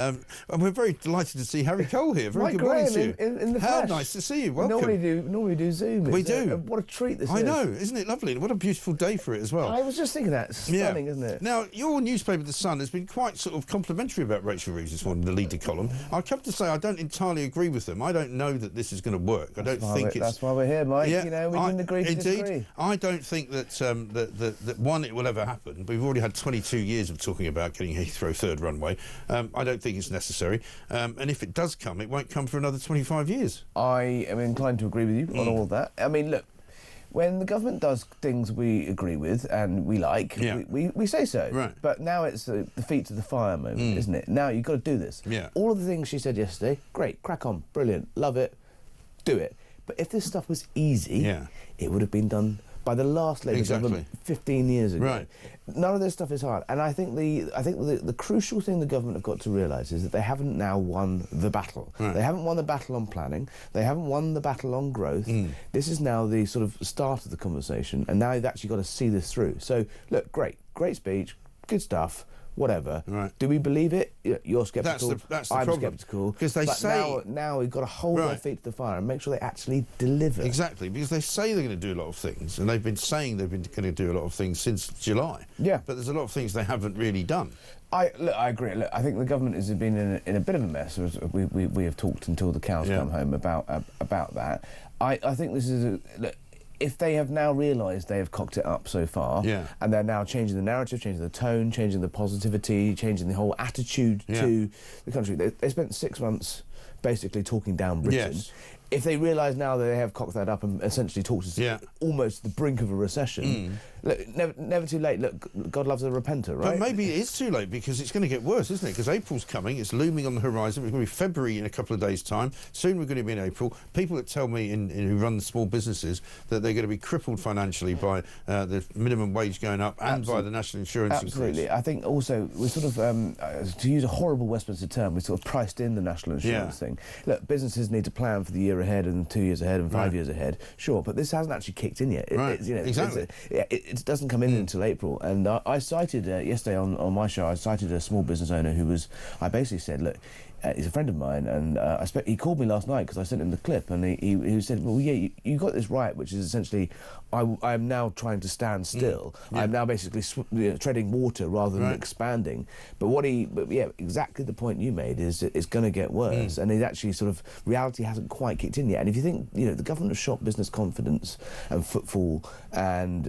And we're very delighted to see Harry Cole here. Very Mike good morning Graham to you. in the How flesh. nice to see you. Welcome. Normally do Zoom. We do. What a treat this is. I know, isn't it lovely? What a beautiful day for it as well. I was just thinking that. It's stunning, isn't it? Now, your newspaper, The Sun, has been quite sort of complimentary about Rachel Reeves this morning, the leader column. I come to say I don't entirely agree with them. I don't know that this is going to work. I don't think it's... That's why we're here, Mike. Yeah, you know, we didn't agree to disagree. Indeed, I don't think that, that one, it will ever happen. We've already had 22 years of talking about getting Heathrow third runway. I don't think it's necessary. And if it does come, it won't come for another 25 years. I am inclined to agree with you on all of that. I mean, look, when the government does things we agree with and we like, we say so. Right. But now it's the feet to the fire moment, isn't it? Now you've got to do this. Yeah. All of the things she said yesterday, great, crack on, brilliant, love it, do it. But if this stuff was easy, it would have been done by the last Labour government 15 years ago. Right. None of this stuff is hard, and I think the crucial thing the government have got to realise is that they haven't now won the battle. Right. They haven't won the battle on planning. They haven't won the battle on growth. This is now the sort of start of the conversation, and now they've actually got to see this through. So, look, great speech, good stuff. Whatever. Right. Do we believe it? You're sceptical. That's the I'm problem. sceptical. Because they say... Now we've got to hold their feet to the fire and make sure they actually deliver. Exactly, because they say they're going to do a lot of things, and they've been saying they've been going to do a lot of things since July. Yeah. But there's a lot of things they haven't really done. I agree. Look, I think the government has been in a bit of a mess. We have talked until the cows come home about that. I think this is look. If they have now realised they have cocked it up so far, and they're now changing the narrative, changing the tone, changing the positivity, changing the whole attitude to the country, they spent 6 months basically talking down Britain. Yes. If they realise now that they have cocked that up and essentially talked us almost the brink of a recession, look, never too late. Look, God loves a repenter, right? But maybe it is too late because it's going to get worse, isn't it? Because April's coming, it's looming on the horizon. It's going to be February in a couple of days' time. Soon we're going to be in April. People that tell me who run small businesses that they're going to be crippled financially by the minimum wage going up and by the national insurance increase. I think also we're sort of, to use a horrible Westminster term, we sort of priced in the national insurance thing. Look, businesses need to plan for the year ahead and 2 years ahead and 5 years ahead, sure, but this hasn't actually kicked in yet. Exactly. It doesn't come in until April, and I cited yesterday on my show, I cited a small business owner who was, I basically said, look, he's a friend of mine, and he called me last night because I sent him the clip, and he said, well, yeah, you got this right, which is essentially, I am now trying to stand still. I'm now basically treading water rather than expanding. But exactly the point you made is it's going to get worse, and it actually sort of, reality hasn't quite kicked in yet. And if you think, the government has shot business confidence and footfall and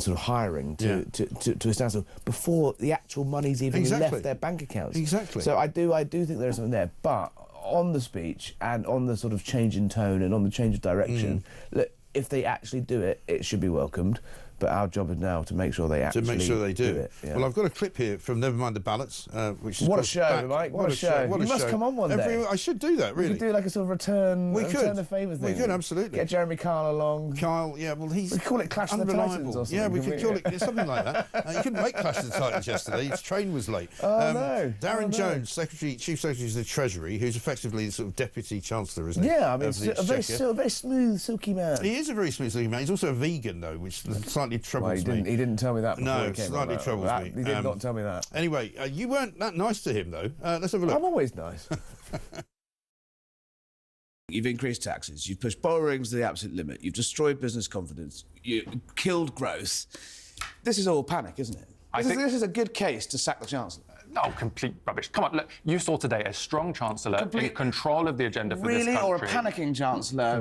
sort of hiring to a standstill before the actual money's even left their bank accounts. Exactly. So I do think there's something there, but on the speech and on the sort of change in tone and on the change of direction, look, if they actually do it, it should be welcomed. But our job is now to make sure they actually do it. Yeah. Well, I've got a clip here from Never Mind the Ballots, which is... What a show, Mike, what a show. You must come on one day. I should do that, really. We could do like a sort of return the favour thing. We could, absolutely. Get Jeremy Kyle along. Kyle, yeah, well, he's we could call it Clash of the Titans or something. Yeah, we could call it something like that. You couldn't make Clash of the Titans yesterday. His train was late. Oh, no. Darren Jones, Chief Secretary of the Treasury, who's effectively the sort of Deputy Chancellor, isn't he? Yeah, I mean, a very smooth, silky man. He is a very smooth, silky man. He's also a vegan, though, which slightly troubles me. He didn't tell me that before. No, slightly troubles me. He did not tell me that. Anyway, you weren't that nice to him, though. Let's have a look. I'm always nice. You've increased taxes, you've pushed borrowings to the absolute limit, you've destroyed business confidence, you killed growth. This is all panic, isn't it? This is a good case to sack the Chancellor. Oh, complete rubbish. Come on, look, you saw today a strong Chancellor in control of the agenda for this country. Really? Or a panicking Chancellor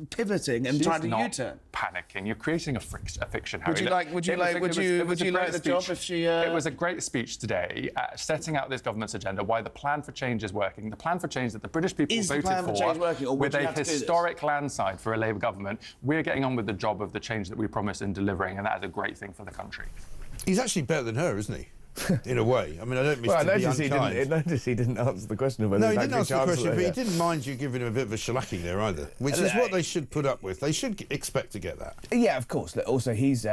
pivoting and trying to U-turn? Panicking. You're creating a fiction, Harry. Would you like the job if she... It was a great speech today, setting out this government's agenda, why the plan for change is working, the plan for change that the British people voted for, with a historic landslide for a Labour government. We're getting on with the job of the change that we promised in delivering, and that is a great thing for the country. He's actually better than her, isn't he? In a way. I mean, I don't mean to be unkind. Notice he didn't answer the question of whether he didn't answer the question, but he didn't mind you giving him a bit of a shellacking there either, which is what they should put up with. They should expect to get that. Yeah, of course. Also, he's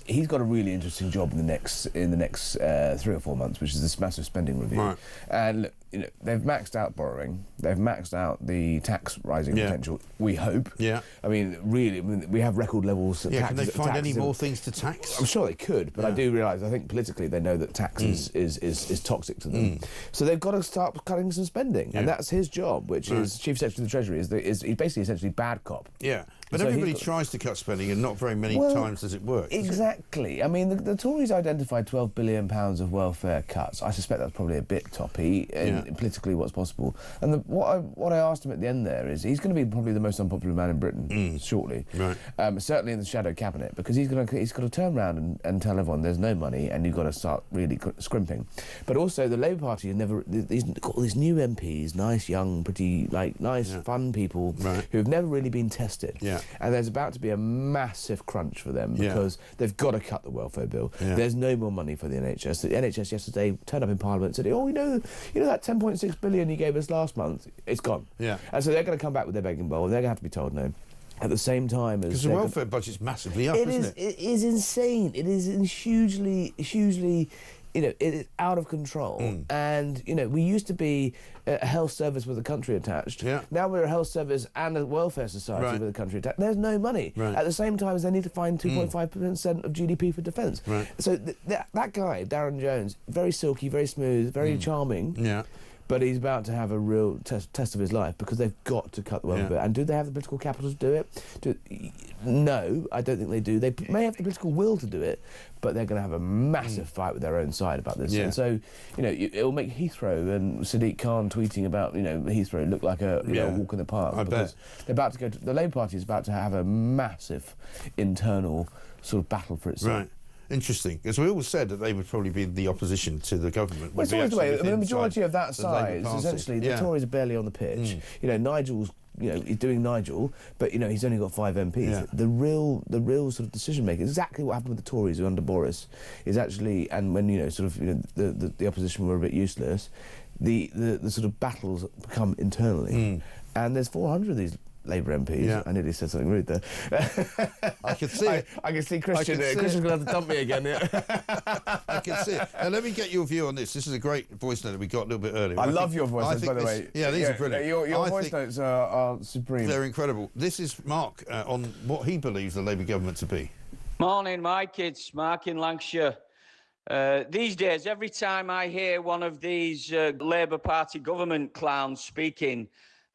he's got a really interesting job in the next 3 or 4 months, which is this massive spending review. Right. And look, they've maxed out borrowing, they've maxed out the tax rising potential. We hope. Yeah. I mean, really, we have record levels of tax. Can they find any more things to tax? I'm sure they could, but I do realise, I think politically they know that tax is toxic to them. So they've got to start cutting some spending, and that's his job, which is Chief Secretary of the Treasury. He's basically essentially bad cop. Yeah. But so everybody tries to cut spending, and not very many times does it work. Exactly. I mean, the Tories identified £12 billion of welfare cuts. I suspect that's probably a bit toppy in politically what's possible. And what I asked him at the end there is he's going to be probably the most unpopular man in Britain shortly. Right. Certainly in the shadow cabinet, because he's got to turn around and tell everyone there's no money and you've got to start really scrimping. But also the Labour Party has he's got all these new MPs, nice, young, pretty, nice, fun people who've never really been tested. Yeah. And there's about to be a massive crunch for them because they've got to cut the welfare bill. Yeah. There's no more money for the NHS. The NHS yesterday turned up in Parliament and said, oh, you know that 10.6 billion you gave us last month, it's gone. Yeah. And so they're going to come back with their begging bowl. They're going to have to be told no. At the same time as... Because the welfare budget's massively up, isn't it? It is insane. It is hugely... it is out of control. And, we used to be a health service with a country attached. Yeah. Now we're a health service and a welfare society with a country attached. There's no money. Right. At the same time as they need to find 2.5% of GDP for defence. Right. So that guy, Darren Jones, very silky, very smooth, very charming. Yeah. But he's about to have a real test of his life because they've got to cut the welfare bill. And do they have the political capital to do it? No, I don't think they do. They may have the political will to do it, but they're going to have a massive fight with their own side about this. Yeah. And so, it'll make Heathrow and Sadiq Khan tweeting about, Heathrow look like a walk in the park. Because they're about to go the Labour Party is about to have a massive internal sort of battle for itself. Right. Interesting, because we always said that they would probably be the opposition to the government. Well, it's always the way. The majority of that size, essentially, the Tories are barely on the pitch. Nigel's, he's doing Nigel, but he's only got 5 MPs. Yeah. The real sort of decision making, exactly what happened with the Tories under Boris, is actually, and when the opposition were a bit useless, the sort of battles come internally, and there's 400 of these Labour MPs. Yeah. I nearly said something rude there. I can see it. I can see Christian. Christian's going to have to dump me again. Yeah. I can see it. Now, let me get your view on this. This is a great voice note that we got a little bit earlier. I love your voice notes, by the way. Yeah, these are brilliant. Your voice notes are supreme. They're incredible. This is Mark on what he believes the Labour government to be. Morning, my kids. Mark in Lancashire. These days, every time I hear one of these Labour Party government clowns speaking,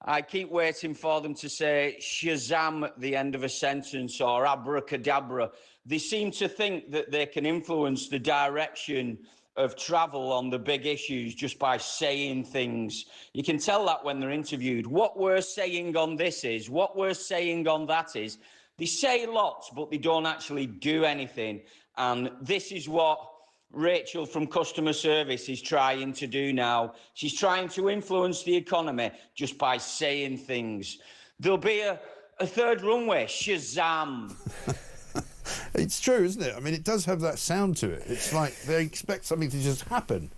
I keep waiting for them to say Shazam at the end of a sentence or abracadabra. They seem to think that they can influence the direction of travel on the big issues just by saying things. You can tell that when they're interviewed. What we're saying on this is, what we're saying on that is. They say lots, but they don't actually do anything. And this is what Rachel from customer service is trying to do now. She's trying to influence the economy just by saying things. There'll be a third runway, Shazam. It's true, isn't it? I mean, it does have that sound to it. It's like they expect something to just happen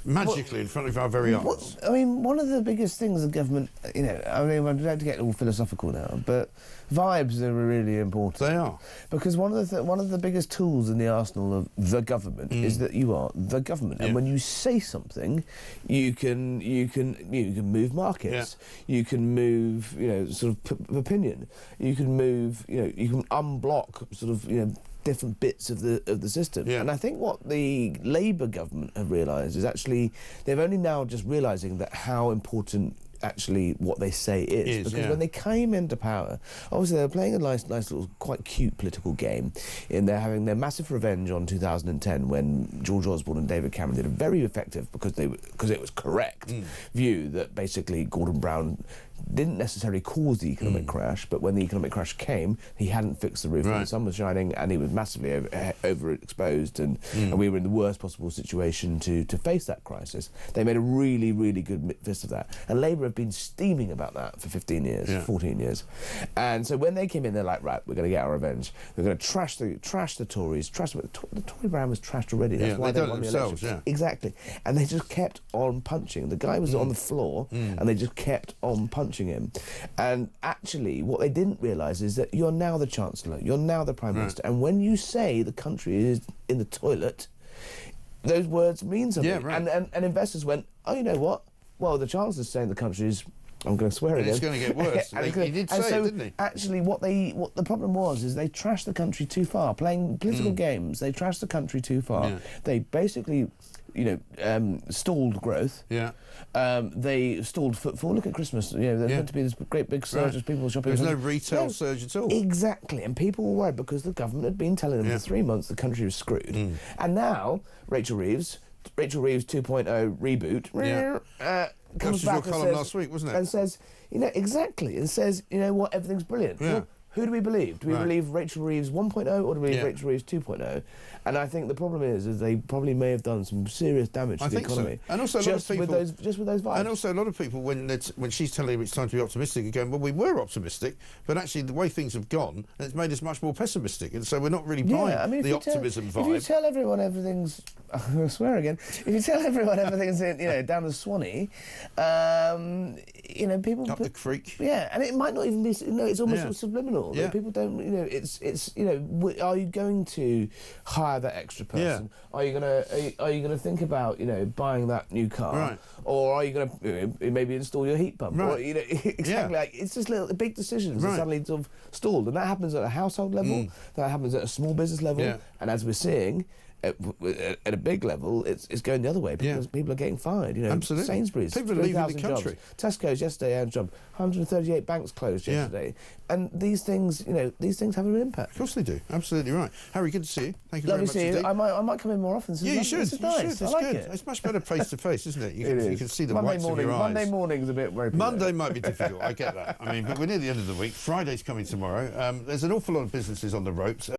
magically in front of our very eyes. I mean, one of the biggest things the government, I'm about to get all philosophical now, but vibes are really important. They are. Because one of the biggest tools in the arsenal of the government is that you are the government. And when you say something, you can move markets. Yeah. You can move, sort of opinion. You can move, you can unblock sort of, different bits of the system. Yeah. And I think what the Labour government have realised is actually they've only now just realising that how important actually what they say is. Because when they came into power, obviously they were playing a nice little, quite cute political game in they're having their massive revenge on 2010 when George Osborne and David Cameron did a very effective, because it was correct, view that basically Gordon Brown didn't necessarily cause the economic crash, but when the economic crash came, he hadn't fixed the roof when the sun was shining, and he was massively overexposed, and we were in the worst possible situation to face that crisis. They made a really, really good fist of that. And Labour have been steaming about that for 15 years, 14 years. And so when they came in, they're like, right, we're going to get our revenge. We're going to trash the Tories. The Tory brand was trashed already. That's why they won the election. Exactly. And they just kept on punching. The guy was on the floor, and they just kept on punching. punching him. And actually, what they didn't realise is that you're now the Chancellor, you're now the Prime Minister, and when you say the country is in the toilet, those words mean something. Yeah, right. And investors went, oh, you know what? Well, the Chancellor's saying the country is... I'm going to swear again. It's going to get worse. He did say it, didn't he? Actually, what the problem was is they trashed the country too far, playing political games. They trashed the country too far. Yeah. They basically, stalled growth. Yeah. They stalled footfall. Look at Christmas. There's meant to be this great big surge of people shopping. There was no retail surge at all. Exactly, and people were worried because the government had been telling them for 3 months the country was screwed. And now Rachel Reeves 2.0 reboot. Comes back and says, last week, wasn't it? And says, exactly, and says, what, everything's brilliant. Yeah. Well, who do we believe? Do we believe Rachel Reeves 1.0 or do we believe Rachel Reeves 2.0? And I think the problem is they probably may have done some serious damage to the economy. So. And also a lot of people... Just with those vibes. And also a lot of people, when she's telling them it's time to be optimistic, are going, well, we were optimistic, but actually the way things have gone, it's made us much more pessimistic. And so we're not really buying the optimism vibe. If you tell everyone everything's... I'm going to swear again. If you tell everyone everything's down the Swanee, people... Up the creek. Yeah, and it might not even be... it's almost subliminal. Yeah. People don't... are you going to hire that extra person? Yeah. Are you gonna think about buying that new car? Right. Or are you gonna maybe install your heat pump? Right. Or, exactly. Like, it's just big decisions that suddenly sort of stalled, and that happens at a household level. That happens at a small business level, and as we're seeing. At a big level, it's going the other way because people are getting fired. Absolutely. Sainsbury's, people are leaving the country. Jobs. Tesco's yesterday had a job. 138 banks closed yesterday, and these things have an impact. Of course they do. Absolutely right. Harry, good to see you. Thank you very much. Lovely to see you. I might come in more often. You should. This is nice. It's I like good. it. It's much better face to face, isn't it? You can see the Monday whites of your eyes. Monday morning's a bit ropey. Monday might be difficult. I get that. But we're near the end of the week. Friday's coming tomorrow. There's an awful lot of businesses on the ropes.